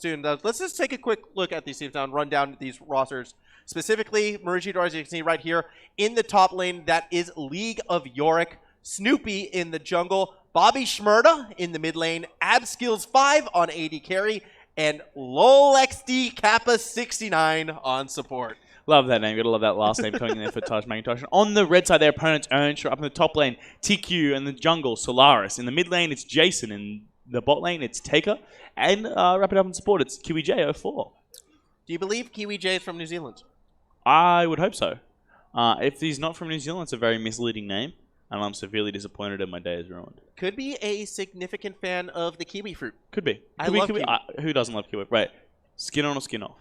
soon. Let's just take a quick look at these teams now and run down these rosters. Specifically, Maroochydore, as you can see right here, in the top lane, that is League of Yorick. Snoopy in the jungle. BobbyShmurda in the mid lane. Abskills 5 on AD carry. And LolXD Kappa 69 on support. Love that name. Gotta love that last name coming in there for Taj Macintosh. On the red side, their opponents Earnshaw. Up in the top lane, TaecQ. In the jungle, Solaris. In the mid lane, it's Jason. In the bot lane, it's TaecQ. And wrap it up in support, it's QEJ04. Do you believe QEJ is from New Zealand? I would hope so. If he's not from New Zealand, it's a very misleading name. And I'm severely disappointed and my day is ruined. Could be a significant fan of the kiwi fruit. Could be. I love kiwi. Who doesn't love kiwi? Right. Skin on or skin off?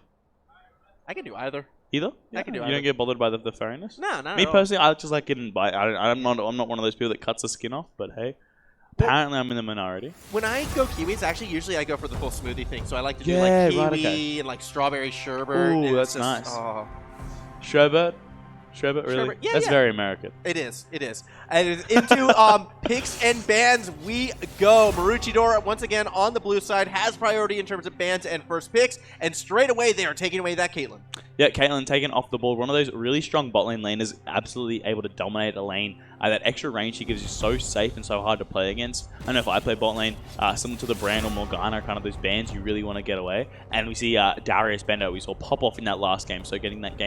I can do either. Either? Yeah, I can do you either. don't get bothered by the furriness? No, not Me at all. personally, I just like getting bite. I'm not one of those people that cuts the skin off, but hey. Apparently I'm in the minority. When I go kiwis, actually, usually I go for the full smoothie thing. So I like to do Yeah, like kiwi right, okay. and like strawberry sherbet. Ooh, and that's it's just, nice. Oh. Sherbet? Sherbet, really? Sherbet. Yeah, that's yeah. very American. It is. It is. And into picks and bans we go. Maroochydore, once again, on the blue side, has priority in terms of bans and first picks. And straight away, they are taking away that Caitlyn. Yeah, Caitlyn taken off the board. One of those really strong bot lane laners, absolutely able to dominate a lane. That extra range she gives you so safe and so hard to play against. I know if I play bot lane, similar to the Brand or Morgana, kind of those bans, you really want to get away. And we see Darius Bender, we saw pop off in that last game. So getting that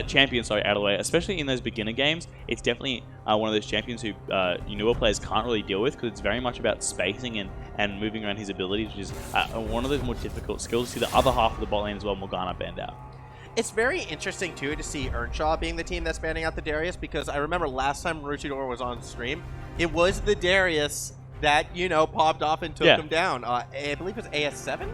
champion, out of the way, especially in those beginner games, it's definitely one of those champions who newer players can't really deal with because it's very much about spacing and moving around his abilities, which is one of those more difficult skills. See the other half of the bot lane as well, Morgana banned out. It's very interesting, too, to see Earnshaw being the team that's banning out the Darius, because I remember last time Maroochydore was on stream, it was the Darius that, popped off and took him down. I believe it was AS7?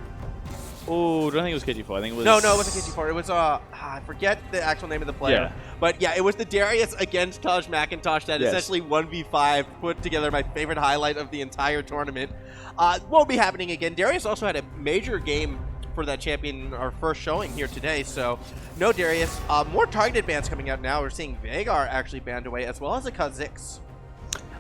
Oh, I don't think it was KG4. I think it was... No, it wasn't KG4. It was, I forget the actual name of the player. Yeah. But yeah, it was the Darius against Taj Macintosh that essentially 1v5 put together my favorite highlight of the entire tournament. Won't be happening again. Darius also had a major game for that champion, our first showing here today, so no Darius. More targeted bans coming out now. We're seeing Veigar actually banned away, as well as a Kha'Zix.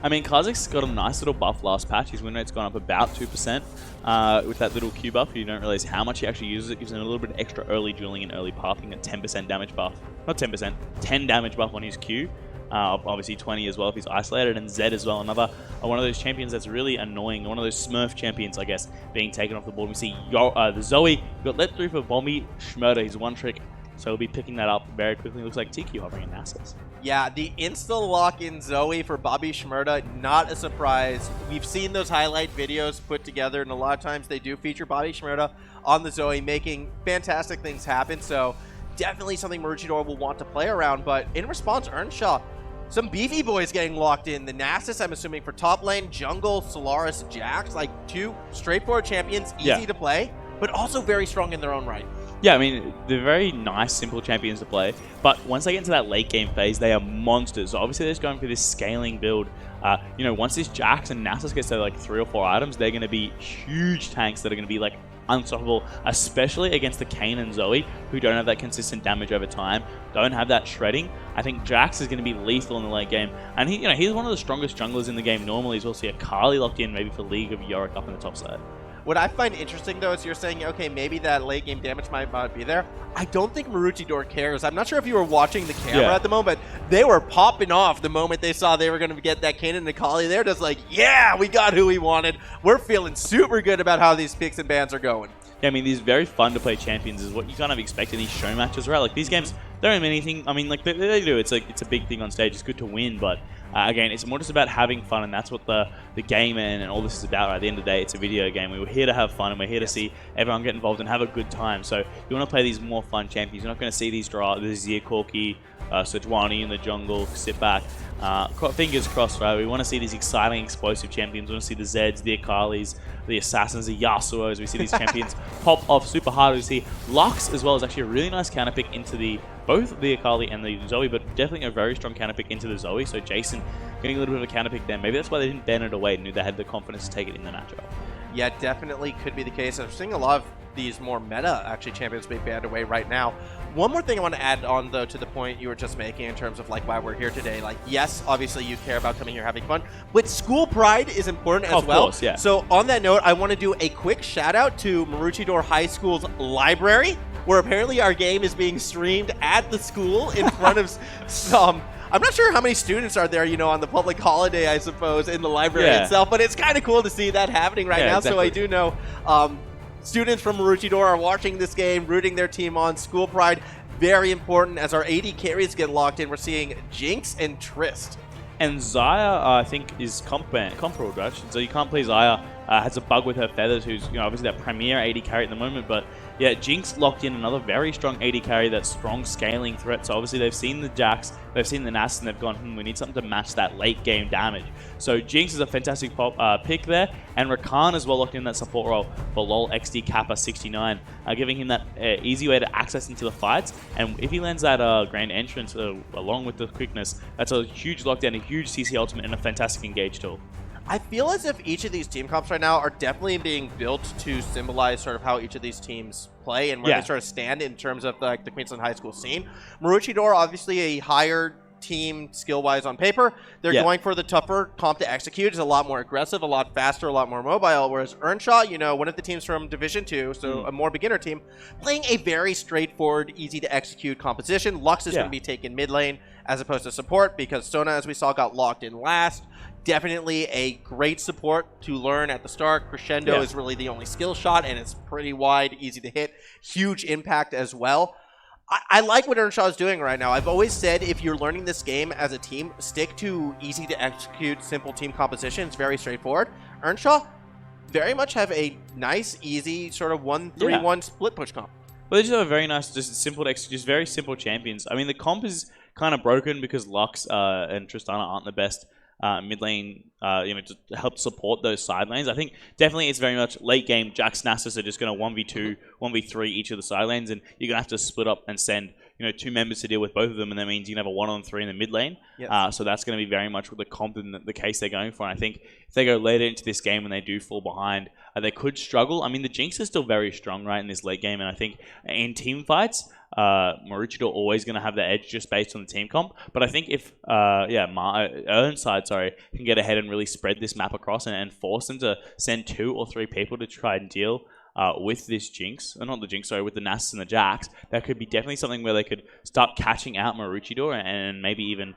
I mean, Kha'Zix got a nice little buff last patch. His win rate's gone up about 2% with that little Q buff. You don't realize how much he actually uses it. Gives him a little bit extra early dueling and early pathing, a 10% damage buff. Not 10%, 10 damage buff on his Q. Obviously 20 as well if he's isolated, and Zed as well, another one of those champions that's really annoying, one of those Smurf champions, I guess, being taken off the board. We see the Zoe got let through for BobbyShmurda, his one trick, so he'll be picking that up very quickly. Looks like TaecQ hovering in Nasus. Yeah, the insta-lock in Zoe for BobbyShmurda, not a surprise. We've seen those highlight videos put together, and a lot of times they do feature BobbyShmurda on the Zoe, making fantastic things happen, so definitely something Maroochydore will want to play around. But in response, Earnshaw, some beefy boys getting locked in. The Nasus, I'm assuming, for top lane, jungle, Solaris, Jax, like two straightforward champions, easy to play, but also very strong in their own right. Yeah, I mean, they're very nice, simple champions to play, but once they get into that late game phase, they are monsters. So obviously, they're just going for this scaling build. Once this Jax and Nasus gets to like 3 or 4 items, they're going to be huge tanks that are going to be like unstoppable, especially against the Kayn and Zoe, who don't have that consistent damage over time, don't have that shredding. I think Jax is going to be lethal in the late game, and he's one of the strongest junglers in the game normally. As well, see Akali locked in maybe for League of Yorick up in the top side. What I find interesting, though, is you're saying, okay, maybe that late game damage might not be there. I don't think Maroochydore cares. I'm not sure if you were watching the camera at the moment, but they were popping off the moment they saw they were going to get that Kayn and Akali. They're just like, yeah, we got who we wanted. We're feeling super good about how these picks and bans are going. Yeah, I mean, these very fun to play champions is what you kind of expect in these show matches, right? Like, these games don't have anything. I mean, like, they do. It's like, it's a big thing on stage. It's good to win, but again, it's more just about having fun, and that's what the game and all this is about. Right? At the end of the day, it's a video game. We were here to have fun, and we're here to see everyone get involved and have a good time. So you want to play these more fun champions. You're not going to see these Zia Corki, Sejuani in the jungle, sit back. Fingers crossed, right? We want to see these exciting, explosive champions. We want to see the Zeds, the Akalis, the Assassins, the Yasuos. We see these champions pop off super hard. We see Lux as well as actually a really nice counter pick into both the Akali and the Zoe, but definitely a very strong counter pick into the Zoe. So Jason getting a little bit of a counter pick there. Maybe that's why they didn't ban it away. Knew they had the confidence to take it in the matchup. Yeah, definitely could be the case. I'm seeing a lot of these more meta actually champions being banned away right now. One more thing I want to add on though to the point you were just making in terms of like why we're here today. Like, yes, obviously you care about coming here having fun, but school pride is important as well. Of course, yeah. So on that note, I want to do a quick shout out to Maroochydore High School's library, where apparently our game is being streamed at the school in front of some. I'm not sure how many students are there, you know, on the public holiday, I suppose, in the library itself, but it's kind of cool to see that happening right now. Exactly. So I do know students from Maroochydore are watching this game, rooting their team on. School pride, very important. As our AD carries get locked in, we're seeing Jinx and Trist. And Xayah, I think, is comp ruled, right? So you can't play Xayah. Has a bug with her feathers, who's, you know, obviously that premier AD carry at the moment. But yeah, Jinx locked in another very strong AD carry, that strong scaling threat. So obviously they've seen the Jax, they've seen the Nasus, and they've gone, we need something to match that late game damage. So Jinx is a fantastic pick there, and Rakan as well locked in that support role for LoL XD Kappa 69, giving him that easy way to access into the fights. And if he lands that grand entrance along with the quickness, that's a huge lockdown, a huge CC ultimate, and a fantastic engage tool. I feel as if each of these team comps right now are definitely being built to symbolize sort of how each of these teams play and where they sort of stand in terms of the Queensland high school scene. Maroochydore, obviously a higher team skill-wise on paper. They're going for the tougher comp to execute. It's a lot more aggressive, a lot faster, a lot more mobile, whereas Earnshaw, you know, one of the teams from Division 2, so a more beginner team, playing a very straightforward, easy-to-execute composition. Lux is going to be taken mid lane as opposed to support because Sona, as we saw, got locked in last. Definitely a great support to learn at the start. Crescendo is really the only skill shot, and it's pretty wide, easy to hit. Huge impact as well. I like what Earnshaw is doing right now. I've always said if you're learning this game as a team, stick to easy to execute, simple team composition. It's very straightforward. Earnshaw very much have a nice, easy sort of 1-3-1 split push comp. Well, they just have a very nice, just simple to execute, just very simple champions. I mean, the comp is kind of broken because Lux and Tristana aren't the best mid lane, you know, to help support those side lanes. I think definitely it's very much late game. Jax, Nasus are just going to 1v2, 1v3 each of the side lanes, and you're going to have to split up and send, you know, 2 members to deal with both of them, and that means you can have a 1-on-3 in the mid lane. So that's going to be very much what the comp and the case they're going for. And I think if they go later into this game and they do fall behind, they could struggle. I mean, the Jinx is still very strong, right, in this late game, and I think in team fights, Maroochydore always going to have the edge just based on the team comp. But I think if Earnshaw, can get ahead and really spread this map across and force them to send 2 or 3 people to try and deal with this Jinx, or not the Jinx, sorry, with the Nasus and the Jax, that could be definitely something where they could start catching out Maroochydore and maybe even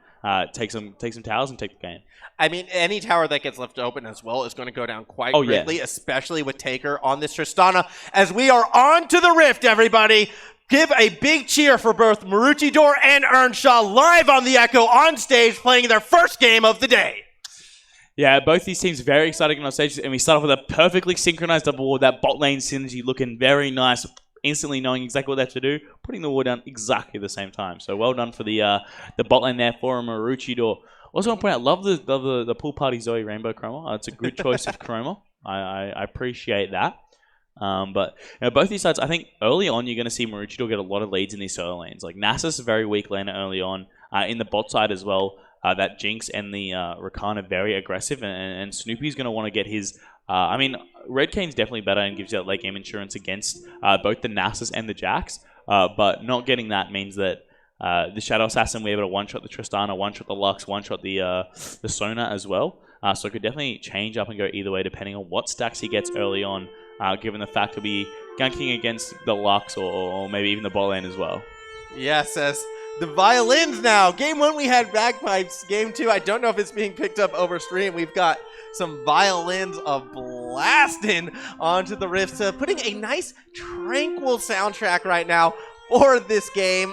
take some towers and take the game. I mean, any tower that gets left open as well is going to go down quite quickly, especially with TaecQ on this Tristana. As we are on to the Rift, everybody. Give a big cheer for both Maroochydore and Earnshaw live on the Ekka on stage playing their first game of the day. Yeah, both these teams very exciting on stage, and we start off with a perfectly synchronized double ward, that bot lane synergy looking very nice, instantly knowing exactly what they have to do, putting the ward down exactly at the same time. So well done for the bot lane there for Maroochydore. Also want to point out, love the pool party Zoe Rainbow Chroma. It's a good choice of Chroma. I appreciate that. But you know, both these sides, I think early on you're going to see Maroochydore get a lot of leads in these solo lanes. Like Nasus is a very weak laner early on. In the bot side as well, that Jinx and the Rakan are very aggressive, and Snoopy's going to want to get his... I mean, Red Kayn's definitely better and gives you that late game insurance against both the Nasus and the Jax, but not getting that means that the Shadow Assassin will be able to one-shot the Tristana, one-shot the Lux, one-shot the Sona as well. So it could definitely change up and go either way depending on what stacks he gets early on, given the fact he'll be ganking against the Lux or maybe even the bot lane as well. Yes, as the violins now. Game 1 we had bagpipes. Game 2, I don't know if it's being picked up over stream. We've got some violins blasting onto the Rift, putting a nice tranquil soundtrack right now for this game.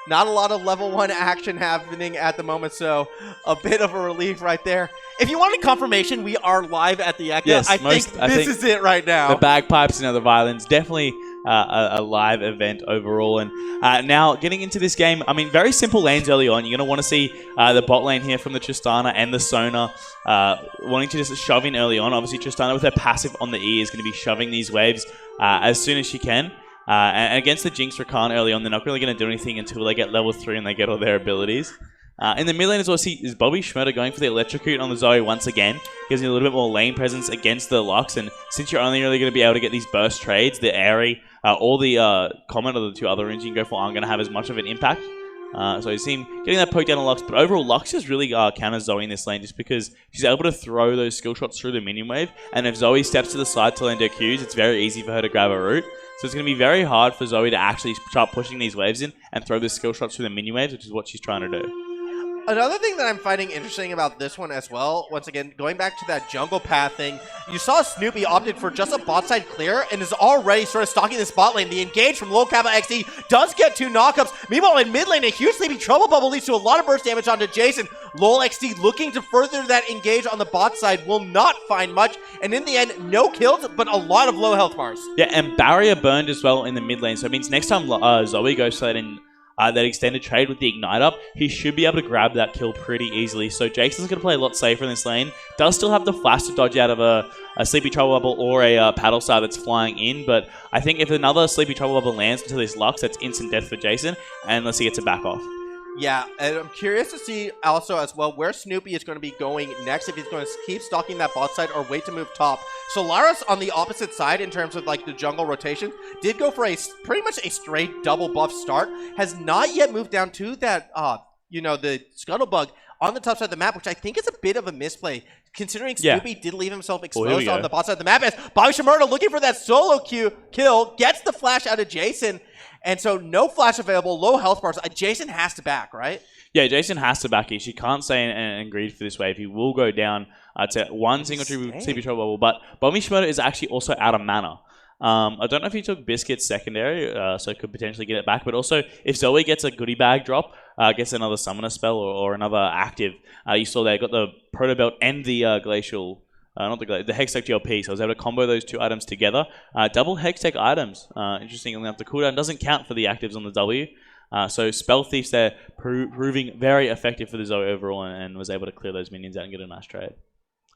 Not a lot of level 1 action happening at the moment, so a bit of a relief right there. If you wanted confirmation, we are live at the Ekka. Yes, I think this is it right now. The bagpipes, the violins, definitely a live event overall. And now getting into this game, I mean, very simple lanes early on. You're going to want to see the bot lane here from the Tristana and the Sona wanting to just shove in early on. Obviously, Tristana with her passive on the E is going to be shoving these waves as soon as she can. And against the Jinx Rakan early on, they're not really going to do anything until they get level 3 and they get all their abilities. In the mid lane as well, see, is BobbyShmurda going for the Electrocute on the Zoe once again. Gives you a little bit more lane presence against the Lux, and since you're only really going to be able to get these burst trades, the Airy, or the Comment or the two other runes you can go for aren't going to have as much of an impact. So you see him getting that poke down on Lux, but overall Lux just really counters Zoe in this lane just because she's able to throw those skill shots through the minion wave, and if Zoe steps to the side to land her Qs, it's very easy for her to grab a root. So it's going to be very hard for Zoe to actually start pushing these waves in and throw the skill shots through the minion waves, which is what she's trying to do. Another thing that I'm finding interesting about this one as well, once again, going back to that jungle path thing, you saw Snoopy opted for just a bot side clear and is already sort of stalking the spot lane. The engage from low Kappa XD does get 2 knockups. Meanwhile, in mid lane, a huge sleepy trouble bubble leads to a lot of burst damage onto Jason. Lol XD looking to further that engage on the bot side will not find much. And in the end, no kills, but a lot of low health bars. Yeah, and barrier burned as well in the mid lane. So it means next time Zoe goes for that extended trade with the Ignite up, he should be able to grab that kill pretty easily. So Jason's going to play a lot safer in this lane. Does still have the flash to dodge out of a Sleepy Trouble Bubble or a Paddle Star that's flying in, but I think if another Sleepy Trouble Bubble lands into this Lux, that's instant death for Jason, unless he gets to back off. Yeah, and I'm curious to see also as well where Snoopy is going to be going next, if he's going to keep stalking that bot side or wait to move top. Solaris on the opposite side in terms of like the jungle rotation did go for a pretty much a straight double buff start, has not yet moved down to that, you know, the Scuttlebug on the top side of the map, which I think is a bit of a misplay, considering Snoopy did leave himself exposed on the bot side of the map. As BobbyShmurda looking for that solo kill, gets the flash out of Jason, and so no flash available, low health bars. Jason has to back, right? Yeah, Jason has to back it. She can't stay and greed for this wave. He will go down to one single Sleepy Trouble Bubble, but BobbyShmurda is actually also out of mana. I don't know if he took Biscuit's secondary, so could potentially get it back, but also if Zoe gets a goodie bag drop, gets another summoner spell or another active, you saw they got the Proto Belt and the Glacial, not the Hextech GLP, so I was able to combo those two items together. Double Hextech items, interestingly enough, the cooldown doesn't count for the actives on the W, so Spell Thief's there proving very effective for the Zoe overall and was able to clear those minions out and get a nice trade.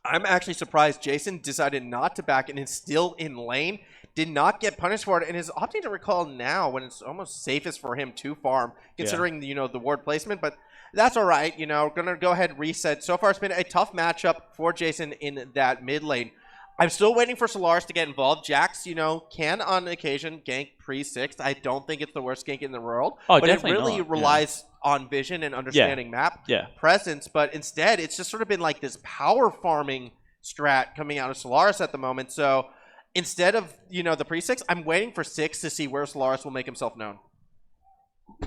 I'm actually surprised Jason decided not to back and is still in lane. Did not get punished for it and is opting to recall now when it's almost safest for him to farm, considering you know, the ward placement. But that's all right. You know, gonna go ahead and reset. So far, it's been a tough matchup for Jason in that mid lane. I'm still waiting for Solaris to get involved. Jax, you know, can on occasion gank pre-6. I don't think it's the worst gank in the world. Oh, but it really relies on vision and understanding map presence. But instead, it's just sort of been like this power farming strat coming out of Solaris at the moment. So instead of, you know, the pre-6, I'm waiting for 6 to see where Solaris will make himself known.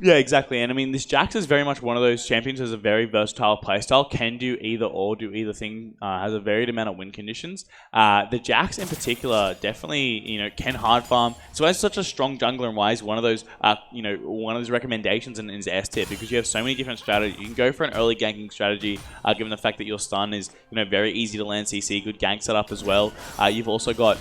Yeah, exactly. And I mean, this Jax is very much one of those champions who has a very versatile playstyle, can do either or, do either thing, has a varied amount of win conditions. The Jax in particular definitely, you know, can hard farm. So as such a strong jungler and why is one of those, you know, one of those recommendations in his S tier, because you have so many different strategies. You can go for an early ganking strategy, given the fact that your stun is, you know, very easy to land CC, good gank setup as well. You've also got,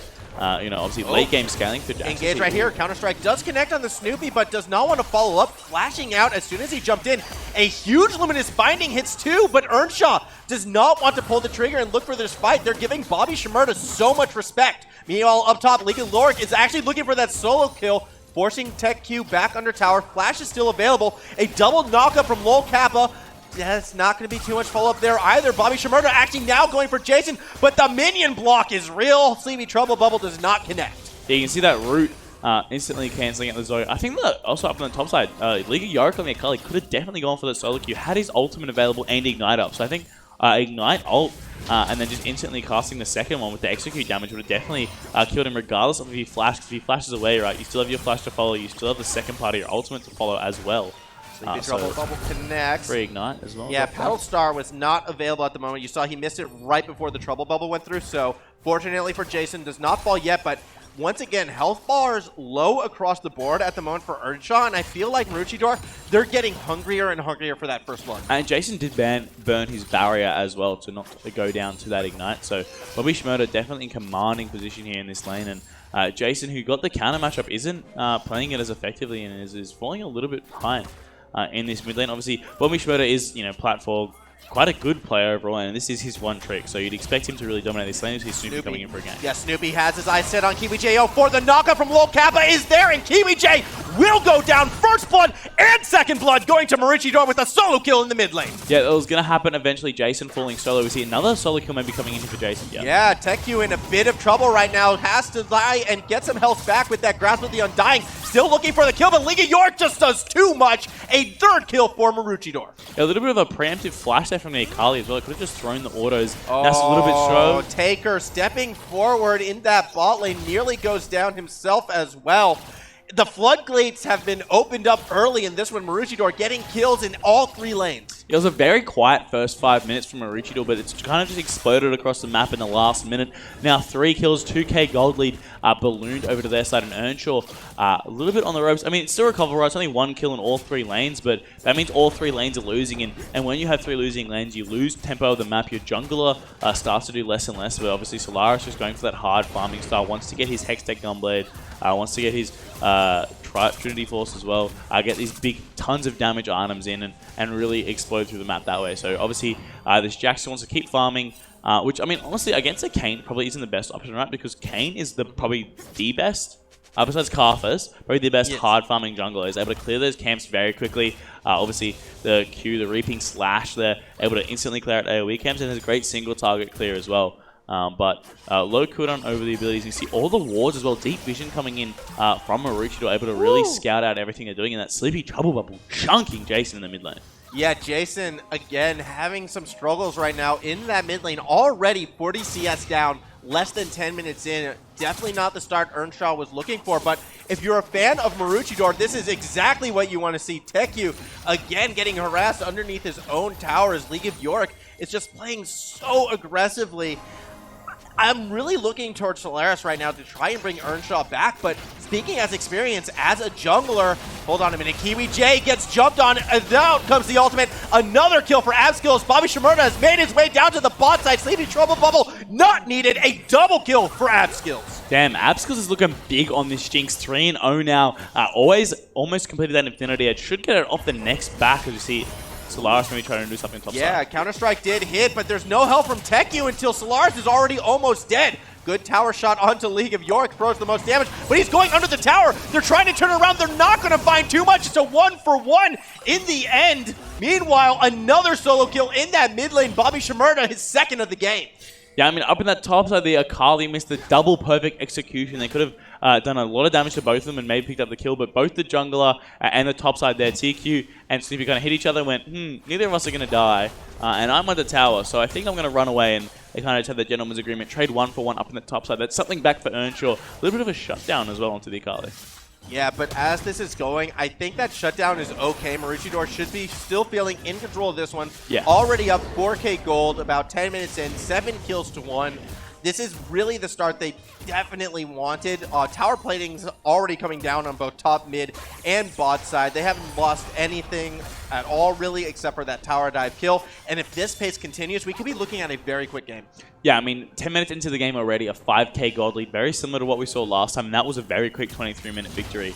you know, obviously late game scaling for Jax. Engage right here. Counter-Strike does connect on the Snoopy, but does not want to follow up. Flashing out as soon as he jumped in. A huge Luminous Binding hits too, but Earnshaw does not want to pull the trigger and look for this fight. They're giving BobbyShmurda so much respect. Meanwhile, up top, Yorick is actually looking for that solo kill, forcing TaecQ back under tower. Flash is still available. A double knockup from Lol Kappa. That's not going to be too much follow-up there either. BobbyShmurda actually now going for Jason, but the minion block is real. Sleepy Trouble Bubble does not connect. Yeah, you can see that root instantly cancelling out the Zoe. I think that also up on the top side, Yorick on the Akali could have definitely gone for the solo Q, had his ultimate available and Ignite up. So I think Ignite ult and then just instantly casting the second one with the execute damage would have definitely killed him regardless of if he flashed. Because if he flashes away, right, you still have your flash to follow, you still have the second part of your ultimate to follow as well. Sleepy Trouble Bubble connects. Free Ignite as well. Yeah, Paddle Star was not available at the moment. You saw he missed it right before the Trouble Bubble went through. So fortunately for Jason, does not fall yet, but once again, health bars low across the board at the moment for Earnshaw, and I feel like Maroochydore, they're getting hungrier and hungrier for that first one. And Jason did burn his barrier as well to not go down to that Ignite, so BobbyShmurda definitely in commanding position here in this lane, and Jason, who got the counter matchup, isn't playing it as effectively and is falling a little bit behind in this mid lane. Obviously, BobbyShmurda is, you know, platform, quite a good player overall, and this is his one trick, so you'd expect him to really dominate this lane. He's Snoopy coming in for a game. Yeah, Snoopy has his eyes set on KiwiJo for the knockup from Lol Kappa is there, and KiwiJ will go down. First blood and second blood going to Maroochydore with a solo kill in the mid lane. Yeah, it was going to happen eventually. Jason falling solo. We see another solo kill maybe coming in for Jason. Yeah, TaecQ in a bit of trouble right now. Has to die and get some health back with that Grasp of the Undying. Still looking for the kill, but League of Yorick just does too much. A third kill for Maroochydore. Yeah, a little bit of a preemptive flash there from the Akali as well. Could have just thrown the autos. That's a little bit slow. Taker stepping forward in that bot lane nearly goes down himself as well. The floodgates have been opened up early in this one. Maroochydore getting kills in all 3 lanes. It was a very quiet first 5 minutes from Maroochydore, but it's kind of just exploded across the map in the last minute. Now 3 kills, 2k gold lead ballooned over to their side, and Earnshaw a little bit on the ropes. I mean, it's still recoverable. It's only 1 kill in all 3 lanes, but that means all 3 lanes are losing. And when you have 3 losing lanes, you lose tempo of the map. Your jungler starts to do less and less, but obviously Solaris is going for that hard farming style, wants to get his Hextech Gunblade, wants to get his Trinity Force as well, get these big tons of damage items in and really explode through the map that way. So obviously this Jackson wants to keep farming, which I mean honestly against a Kayn probably isn't the best option, right? Because Kayn is probably the best, besides Karthus, probably the best hard farming jungler. Is able to clear those camps very quickly. Obviously the Q, the Reaping Slash, they're able to instantly clear out AoE camps, and has a great single target clear as well. But low cooldown over the abilities. You see all the wards as well. Deep vision coming in from Maroochydore, able to really scout out everything they're doing. And that Sleepy Trouble Bubble chunking Jason in the mid lane. Yeah, Jason, again, having some struggles right now in that mid lane. Already 40 CS down, less than 10 minutes in. Definitely not the start Earnshaw was looking for. But if you're a fan of Maroochydore, this is exactly what you want to see. TaecQ, again, getting harassed underneath his own tower as League of Yorick is just playing so aggressively. I'm really looking towards Solaris right now to try and bring Earnshaw back, but speaking as experience as a jungler, hold on a minute, Kiwi J gets jumped on, and out comes the ultimate. Another kill for AbSkills. BobbyShmurda has made his way down to the bot side. Sleepy Trouble Bubble not needed. A double kill for AbSkills. Damn, AbSkills is looking big on this Jinx. 3-0 now. Almost completed that Infinity Edge. Should get it off the next back, as you see Solaris maybe trying to do something top side. Yeah, Counter-Strike did hit, but there's no help from TaecQ until Solaris is already almost dead. Good tower shot onto League of Yorick, throws the most damage, but he's going under the tower. They're trying to turn around. They're not going to find too much. It's a 1-for-1 in the end. Meanwhile, another solo kill in that mid lane. BobbyShmurda, his second of the game. Yeah, I mean, up in that top side, the Akali missed the double perfect execution. They could have done a lot of damage to both of them and maybe picked up the kill, but both the jungler and the top side there, TaecQ and Sleepy, kind of hit each other and went, neither of us are going to die, and I'm on the tower, so I think I'm going to run away, and they kind of had the gentleman's agreement, trade 1-for-1 up in the top side. That's something back for Earnshaw. A little bit of a shutdown as well onto the Akali. Yeah, but as this is going, I think that shutdown is okay. Maroochydore should be still feeling in control of this one. Yeah. Already up 4k gold, about 10 minutes in, 7 kills to 1. This is really the start they definitely wanted. Tower plating's already coming down on both top, mid, and bot side. They haven't lost anything at all, really, except for that tower dive kill. And if this pace continues, we could be looking at a very quick game. Yeah, I mean, 10 minutes into the game already, a 5k gold lead, very similar to what we saw last time, and that was a very quick 23-minute victory.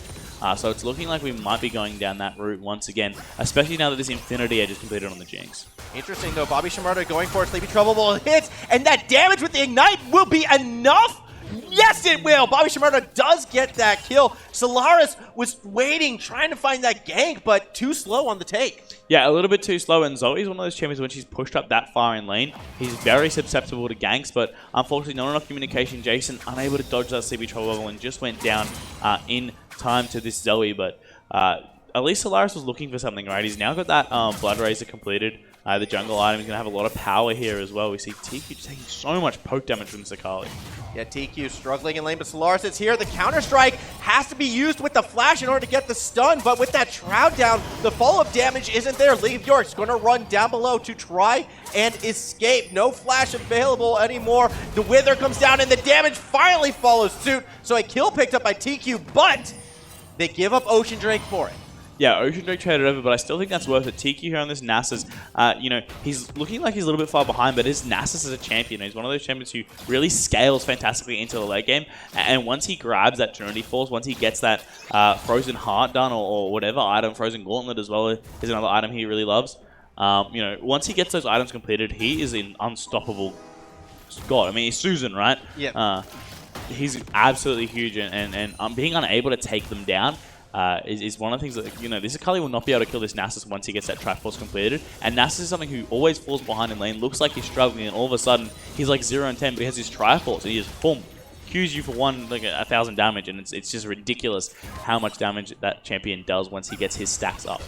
So it's looking like we might be going down that route once again, especially now that this Infinity Edge is completed on the Jinx. Interesting, though. BobbyShmurda going for a Sleepy Trouble Bubble hits, and that damage with the Ignite will be enough? Yes, it will! BobbyShmurda does get that kill. Solaris was waiting, trying to find that gank, but too slow on the take. Yeah, a little bit too slow, and Zoe's one of those champions when she's pushed up that far in lane. He's very susceptible to ganks, but unfortunately not enough communication. Jason unable to dodge that CB Trouble Bubble and just went down in time to this Zoe, but at least Solaris was looking for something, right? He's now got that Blood Razor completed. The jungle item is going to have a lot of power here as well. We see TaecQ just taking so much poke damage from Akali. Yeah, TaecQ struggling in lane, but Solaris is here. The Counter-Strike has to be used with the flash in order to get the stun, but with that Shroud down, the follow-up damage isn't there. League of Yorick's going to run down below to try and escape. No flash available anymore. The Wither comes down, and the damage finally follows suit. So a kill picked up by TaecQ, but they give up Ocean Drake for it. Yeah, Ocean Drake traded over, but I still think that's worth it. TaecQ here on this Nasus, you know, he's looking like he's a little bit far behind, but his Nasus is a champion. He's one of those champions who really scales fantastically into the late game, and once he grabs that Trinity Force, once he gets that Frozen Heart done, or whatever item, Frozen Gauntlet as well is another item he really loves. You know, once he gets those items completed, he is an unstoppable god. I mean, he's Susan, right? Yeah. He's absolutely huge, and being unable to take them down, is one of the things that, you know, this Akali will not be able to kill this Nasus once he gets that Triforce completed. And Nasus is something who always falls behind in lane, looks like he's struggling, and all of a sudden he's like 0 and 10, but he has his Triforce, and he just boom, Qs you for like 1,000 damage, and it's just ridiculous how much damage that champion does once he gets his stacks up.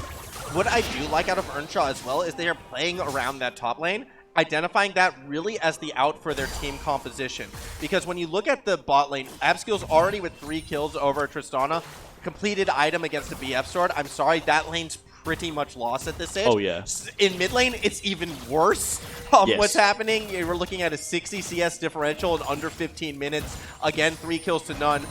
What I do like out of Earnshaw as well is they are playing around that top lane, identifying that really as the out for their team composition. Because when you look at the bot lane, Abskill's already with 3 kills over Tristana, completed item against a BF sword. I'm sorry, that lane's pretty much lost at this stage. Oh, yeah. In mid lane, it's even worse. Yes. What's happening? We're looking at a 60 CS differential in under 15 minutes. Again, 3 kills to none.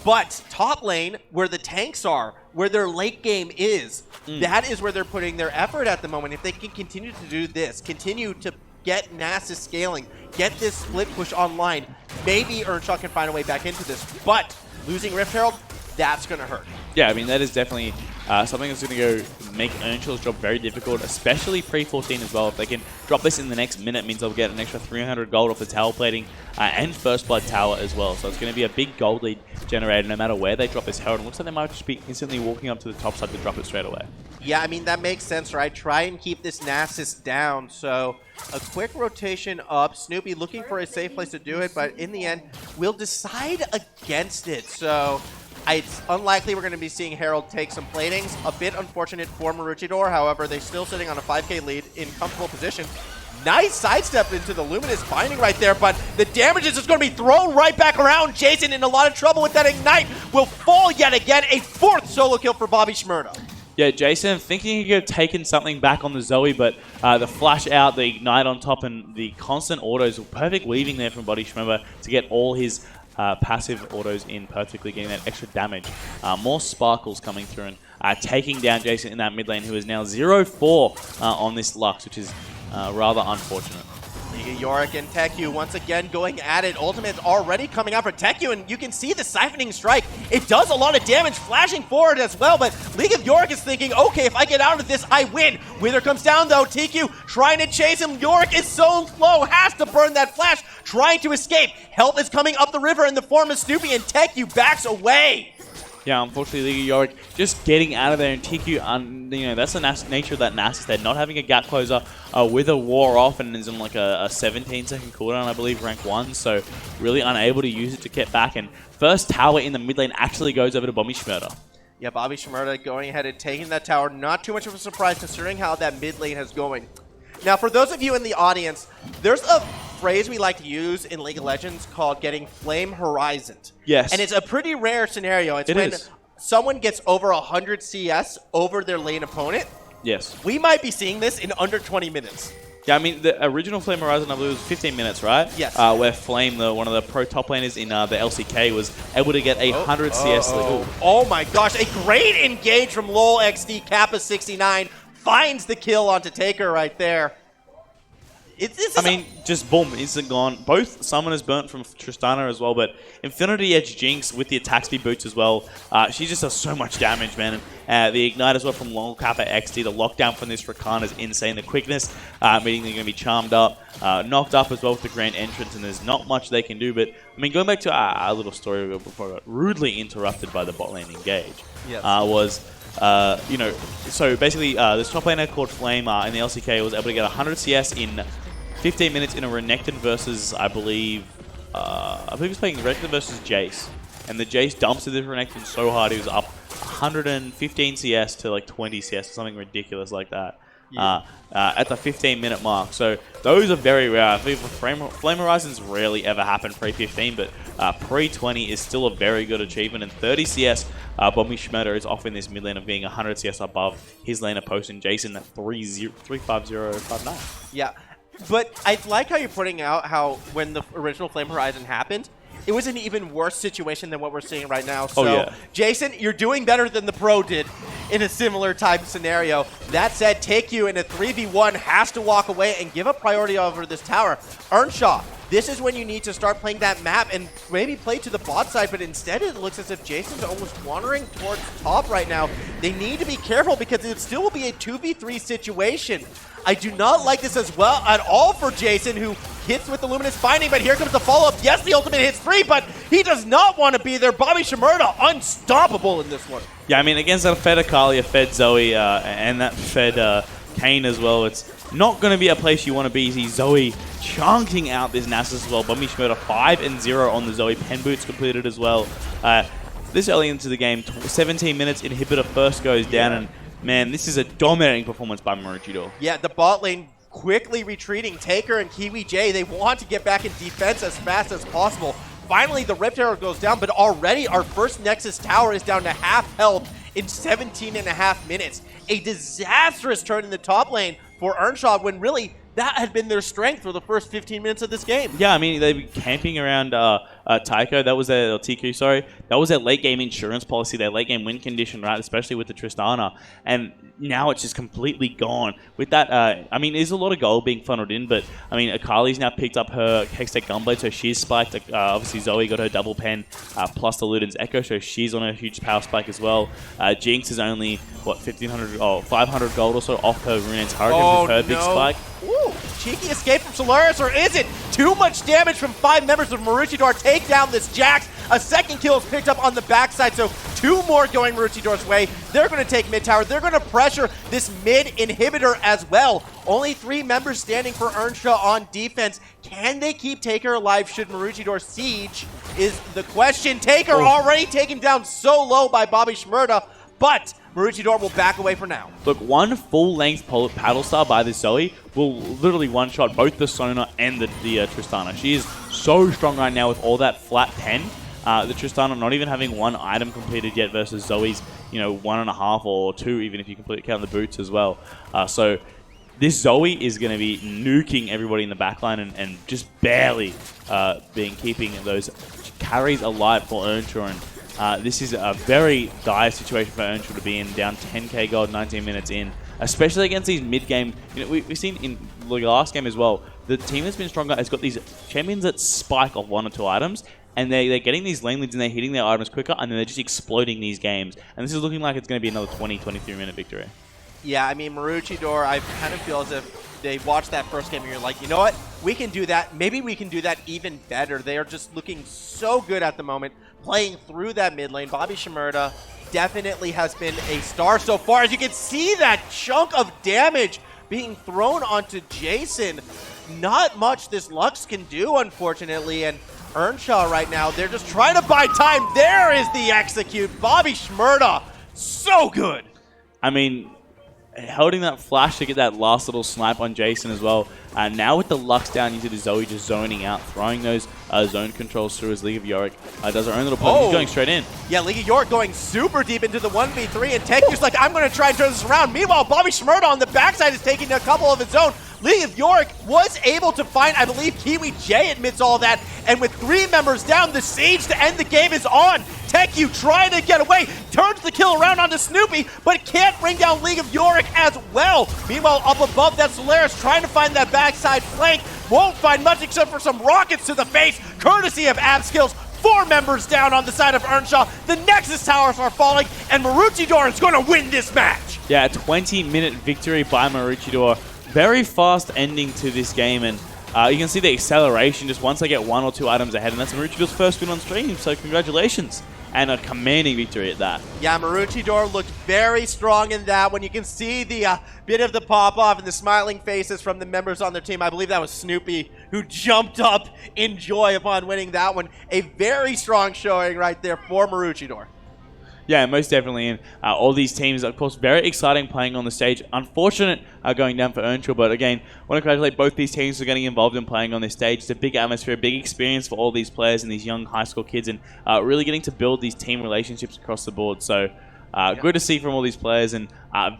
But top lane, where the tanks are, where their late game is, that is where they're putting their effort at the moment. If they can continue to do this, continue to get Nasus scaling, get this split push online, maybe Earnshaw can find a way back into this. But losing Rift Herald, that's going to hurt. Yeah, I mean, that is definitely something that's going to go make Earnshaw's job very difficult, especially pre-14 as well. If they can drop this in the next minute, it means they'll get an extra 300 gold off the tower plating and First Blood tower as well. So it's going to be a big gold lead generated no matter where they drop this Herald. It looks like they might just be instantly walking up to the top side to drop it straight away. Yeah, I mean, that makes sense, right? Try and keep this Nasus down. So a quick rotation up. Snoopy looking for a safe place to do it, but in the end, we'll decide against it. So it's unlikely we're going to be seeing Herald take some platings. A bit unfortunate for Maroochydore. However, they're still sitting on a 5k lead in comfortable position. Nice sidestep into the Luminous binding right there, but the damage is just going to be thrown right back around. Jason in a lot of trouble with that Ignite. Will fall yet again. A 4th solo kill for BobbyShmurda. Yeah, Jason thinking he could have taken something back on the Zoe, but the flash out, the Ignite on top, and the constant autos were perfect weaving there from BobbyShmurda to get all his passive autos in perfectly, getting that extra damage. More sparkles coming through and taking down Jason in that mid lane, who is now 0-4 on this Lux, which is rather unfortunate. Yorick and TaecQ once again going at it. Ultimate's already coming out for TaecQ, and you can see the siphoning strike. It does a lot of damage, flashing forward as well, but League of Yorick is thinking, okay, if I get out of this, I win. Wither comes down though, TaecQ trying to chase him. Yorick is so slow, has to burn that flash, trying to escape. Help is coming up the river in the form of Snoopy, and TaecQ backs away. Yeah, unfortunately, League of Yorick just getting out of there, and TaecQ, you know, that's the nature of that Nasus. They're not having a gap closer with a war off, and is in like a 17-second cooldown, I believe, rank 1, so really unable to use it to get back. And first tower in the mid lane actually goes over to BobbyShmurda. Yeah, BobbyShmurda going ahead and taking that tower. Not too much of a surprise considering how that mid lane is going. Now, for those of you in the audience, there's a phrase we like to use in League of Legends called getting flame horizoned. Yes. And it's a pretty rare scenario. It's when someone gets over 100 CS over their lane opponent. Yes. We might be seeing this in under 20 minutes. Yeah, I mean, the original Flame Horizon, I believe, was 15 minutes, right? Yes. Where Flame, one of the pro top laners in the LCK, was able to get 100 CS. Oh my gosh, a great engage from LOL XD, Kappa 69. Finds the kill onto TaecQ right there. I mean, just boom, instant gone. Both summoners burnt from Tristana as well, but Infinity Edge Jinx with the attack speed boots as well. She just does so much damage, man. The Ignite as well from LOL Kappa XD. The lockdown from this Rakan is insane. The quickness, meaning they're going to be charmed up, knocked up as well with the Grand Entrance, and there's not much they can do. But, I mean, going back to our little story before I got rudely interrupted by the bot lane engage, you know, so basically this top laner called Flame in the LCK was able to get 100 CS in 15 minutes in a Renekton versus, I believe he was playing Renekton versus Jace. And the Jace dumps the Renekton so hard he was up 115 CS to like 20 CS or something ridiculous like that. Yeah. At the 15-minute mark. So those are very rare. I think Flame Horizons rarely ever happen pre-15, but pre-20 is still a very good achievement. And 30 CS, BobbyShmurda is off in this mid lane of being 100 CS above his laner post, and Jason at 35059. Yeah. But I like how you're pointing out how when the original Flame Horizon happened, it was an even worse situation than what we're seeing right now. So, Jason, you're doing better than the pro did in a similar type scenario. That said, TaecQ in a 3v1 has to walk away and give up priority over this tower. Earnshaw this is when you need to start playing that map and maybe play to the bot side, but instead it looks as if Jason's almost wandering towards top right now. They need to be careful because it still will be a 2v3 situation. I do not like this as well at all for Jason, who hits with the Luminous Binding, but here comes the follow-up. Yes, the ultimate hits 3, but he does not want to be there. BobbyShmurda, unstoppable in this one. Yeah, I mean, against that fed Akali, a fed Zoe, and that fed Kayn as well, it's not going to be a place you want to be. See Zoe chunking out this Nasus as well. BobbyShmurda 5-0 on the Zoe. Pen boots completed as well. This early into the game, 17 minutes, Inhibitor first goes down, and man, this is a dominating performance by Maroochydore. Yeah, the bot lane quickly retreating. TaecQ and KiwiJ, they want to get back in defense as fast as possible. Finally, the Rift Arrow goes down, but already our first Nexus tower is down to half health in 17.5 minutes. A disastrous turn in the top lane for Earnshaw when really that had been their strength for the first 15 minutes of this game. Yeah, I mean, they were camping around TaecQ. That was their TaecQ, sorry. That was their late game insurance policy, their late game win condition, right? Especially with the Tristana. And now it's just completely gone. With that, I mean, there's a lot of gold being funneled in, but I mean, Akali's now picked up her Hextech Gunblade, so she's spiked. Obviously, Zoe got her double pen plus the Luden's Echo, so she's on a huge power spike as well. Jinx is only, what, 1,500, 500 gold or so off her Rune's Hurricane with her big spike. Ooh, cheeky escape from Solaris, or is it? Too much damage from 5 members of Maroochydore. Take down this Jax. A second kill is picked up on the backside, so 2 more going Maroochidore's way. They're going to take mid tower. They're going to pressure this mid inhibitor as well. Only 3 members standing for Earnshaw on defense. Can they keep TaecQ alive should Maroochydore siege is the question. TaecQ already taken down so low by BobbyShmurda, but Maroochydore will back away for now. Look, one full-length paddle star by this Zoe will literally one-shot both the Sona and the Tristana. She is so strong right now with all that flat pen. The Tristana not even having 1 item completed yet versus Zoe's, 1.5 or 2, even if you count the boots as well. So this Zoe is going to be nuking everybody in the backline and just barely keeping those carries alive for Earnshaw. And this is a very dire situation for Earnshaw to be in, down 10k gold 19 minutes in, especially against these mid-game. We've seen in the last game as well, the team that's been stronger has got these champions that spike off 1 or 2 items, and they're getting these lane leads and they're hitting their items quicker, and then they're just exploding these games. And this is looking like it's going to be another 20-23 minute victory. Yeah, I mean, Maroochydore, I kind of feel as if they watched that first game and you're like, you know what? We can do that. Maybe we can do that even better. They are just looking so good at the moment, playing through that mid lane. BobbyShmurda definitely has been a star so far. As you can see, that chunk of damage being thrown onto Jason. Not much this Lux can do, unfortunately, and Earnshaw right now, they're just trying to buy time. There is the execute. BobbyShmurda, so good. I mean, holding that flash to get that last little snipe on Jason as well. Now with the Lux down into the Zoe just zoning out, throwing those zone controls through as League of Yorick does her own little poke. He's going straight in. Yeah, League of Yorick going super deep into the 1v3, and TaecQ's like, I'm going to try and turn this around. Meanwhile, BobbyShmurda on the backside is taking a couple of his own. League of Yorick was able to find, I believe, KiwiJ admits all that, and with 3 members down, the siege to end the game is on. TaecQ trying to get away, turns the kill around onto Snoopy, but can't bring down League of Yorick as well. Meanwhile, up above, that Solaris trying to find that backside flank, won't find much except for some rockets to the face, courtesy of Abskills. 4 members down on the side of Earnshaw. The Nexus towers are falling, and Maroochydore is going to win this match. Yeah, a 20-minute victory by Maroochydore. Very fast ending to this game, and you can see the acceleration just once they get 1 or 2 items ahead, and that's Maroochidore's first win on stream, so congratulations. And a commanding victory at that. Yeah, Maroochydore looked very strong in that one. You can see the bit of the pop-off and the smiling faces from the members on their team. I believe that was Snoopy who jumped up in joy upon winning that one. A very strong showing right there for Maroochydore. Yeah, most definitely. And all these teams, of course, very exciting playing on the stage. Unfortunate going down for Earnshaw, but again, want to congratulate both these teams for getting involved in playing on this stage. It's a big atmosphere, a big experience for all these players and these young high school kids, and really getting to build these team relationships across the board. So good to see from all these players, and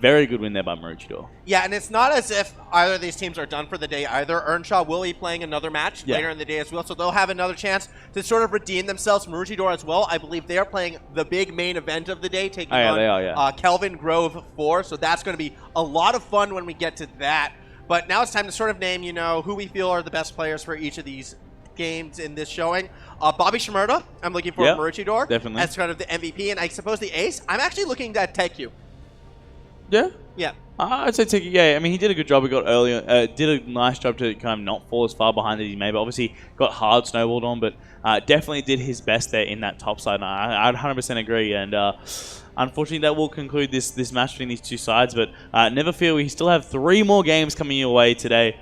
very good win there by Maroochydore. Yeah, and it's not as if either of these teams are done for the day either. Earnshaw will be playing another match later in the day as well, so they'll have another chance to sort of redeem themselves. Maroochydore as well, I believe they are playing the big main event of the day, taking on Kelvin Grove 4, so that's going to be a lot of fun when we get to that. But now it's time to sort of name, who we feel are the best players for each of these games in this showing. BobbyShmurda, I'm looking for Maroochydore definitely as kind of the MVP, and I suppose the ace. I'm actually looking at TaecQ. Yeah? Yeah. I'd say TaecQ, yeah. I mean, he did a good job. He got earlier, did a nice job to kind of not fall as far behind as he may, but obviously got hard snowballed on, but definitely did his best there in that top side. And I'd 100% agree, and unfortunately, that will conclude this match between these two sides, but never fear, we still have 3 more games coming your way today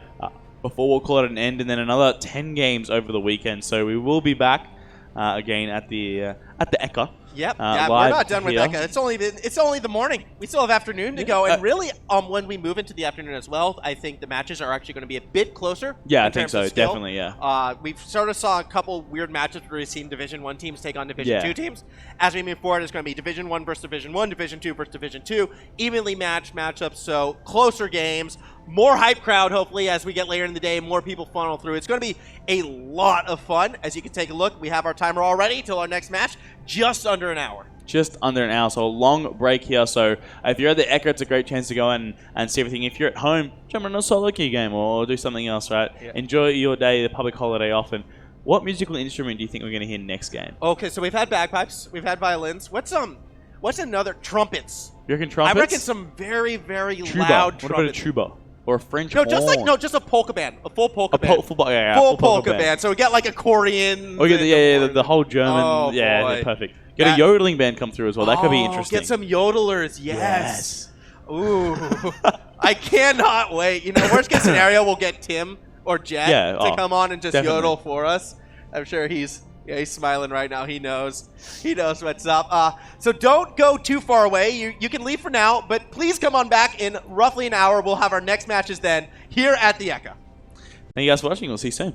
before we'll call it an end, and then another 10 games over the weekend. So we will be back again at the Ekka. Yep, yeah, we're not done with Ekka. It's only the morning. We still have afternoon to go, and really, when we move into the afternoon as well, I think the matches are actually going to be a bit closer. Yeah, I think so, definitely, yeah. We've sort of saw a couple weird matches where we've seen Division 1 teams take on Division 2 teams. As we move forward, it's going to be Division 1 versus Division 1, Division 2 versus Division 2, evenly matched matchups, so closer games. More hype crowd, hopefully, as we get later in the day, more people funnel through. It's going to be a lot of fun. As you can take a look, we have our timer all ready till our next match, just under an hour. Just under an hour, so a long break here. So if you're at the Ekka, it's a great chance to go in and see everything. If you're at home, jump on a solo queue game or do something else, right? Yeah. Enjoy your day, the public holiday off. And what musical instrument do you think we're going to hear next game? Okay, so we've had bagpipes, we've had violins. What's another? Trumpets. You reckon trumpets? I reckon some very, very tuba. Loud trumpets. What about a tuba? Or a French no, horn? just a polka band, a full polka band. Full polka band. So we get like accordion. Oh yeah, the whole German. Oh, yeah, perfect. Get a yodeling band come through as well. That could be interesting. Get some yodelers. Yes. Ooh, I cannot wait. You know, worst case scenario, we'll get Tim or Jet to come on and just yodel for us. I'm sure he's smiling right now. He knows what's up. So don't go too far away. You can leave for now, but please come on back in roughly an hour. We'll have our next matches then here at the Ekka. Thank you guys for watching. We'll see you soon.